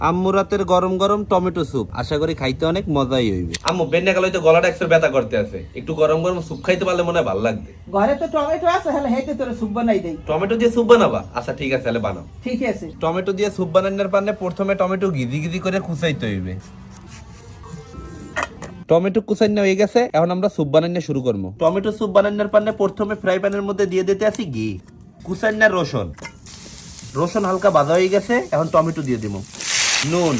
আম্মু রাতের গরম গরম টমেটো স্যুপ, আশা করি খাইতে অনেক মজাই হইবে। আম্মু বেন্না গেল গলাটা একটু ব্যথা করতে আছে, একটু গরম গরম স্যুপ খাইতে পারলে মনে হয় ভালো লাগবে। ঘরে তো টমেটো আছে, হলে হেতে তোরে স্যুপ বানাই দেই। টমেটো দিয়ে স্যুপ বানাবা? আচ্ছা ঠিক আছে, তাহলে বানাও। ঠিক আছে। টমেটো দিয়ে স্যুপ বানানোর পারলে প্রথমে টমেটো গিজি গিজি করে কুচাইতে হইবে। টমেটো কুচাইনা হয়ে গেছে, এখন আমরা স্যুপ বানানো শুরু করবো। টমেটো স্যুপ বানানোর পারলে প্রথমে ফ্রাই প্যানের মধ্যে দিয়ে দিতে আসি ঘি, কুচাইনা রসুন। রসুন হালকা ভাজা হয়ে গেছে, এখন টমেটো দিয়ে দিব, নুন।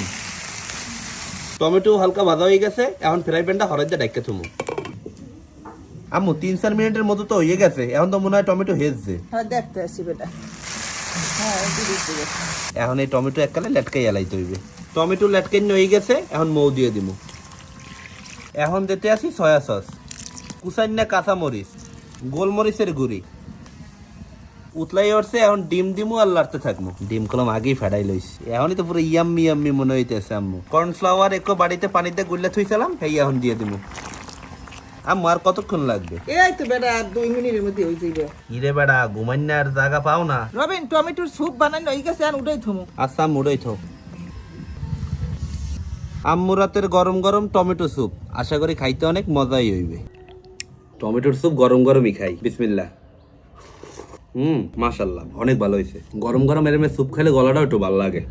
টমেটো হালকা ভাজা হয়ে গেছে, এখন ফ্রাই প্যানটা হরাই দিয়ে ডাইকা থুমু। আম্মু 3-4 মিনিটের মতো তো হয়ে গেছে, এখন তো মনে হয় টমেটো হেজছে। হ্যাঁ দেখতে আসি বেটা। হ্যাঁ দিদি। এখন এই টমেটো এককালে লেটকাই এলাইতে হইবে। টমেটো লেটকাই হয়ে গেছে, এখন মৌ দিয়ে দিব। এখন দিতে আসি সয়া সস, কুচাইনা কাঁচা মরিচ, গোলমরিচের গুঁড়ি। উতলাই উঠছে, এখন ডিম দিমু আর লাড়তে থাকবো। ডিম কলম আগেই ফেডাই লইছি, এখনই তো পুরো ইয়াম্মি ইয়াম্মি মনে হইতেছে। আম্মু কর্নফ্লাওয়ার একটু বাড়িতে পানিতে গুললে থুইছিলাম, সেই এখন দিয়ে দিমু। আম্মু আর কতক্ষণ লাগবে? এই তো বেটা, আর 2 মিনিটের মধ্যে হয়ে যাবে। ইরে বেড়া, ঘুমাইনার জায়গা পাও না? রবিন টমেটোর স্যুপ বানানো হয়ে গেছে, আর উঠাই থমু। আচ্ছা আম্মু উড়াই থাও। আম্মু রাতের গরম গরম টমেটো স্যুপ, আশা করি খাইতে অনেক মজাই হইবে। টমেটোর স্যুপ গরম গরমই খাই, বিসমিল্লাহ। মাশাআল্লাহ, অনেক ভালো হয়েছে। গরম গরম এরমে স্যুপ খেলে গলাটাও একটু ভালো লাগে।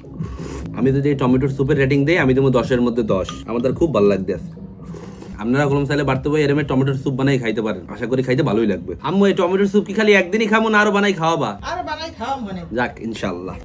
আমি যদি এই টমেটোর স্যুপের রেটিং দেই, আমি দেবো 10-এর মধ্যে 10। আমাদের খুব ভালো লাগতে আছে। আপনারা কলম চাইলে বাড়তে বই এরমে টমেটোর স্যুপ বানাই খাইতে পারেন, আশা করি খাইতে ভালোই লাগবে। আম্মু এই টমেটোর স্যুপ কি খালি একদিনই খাবো না আরো বানাই খাওয়াবা? আর বানাই খাওয়া মানে। যাক ইনশাআল্লাহ।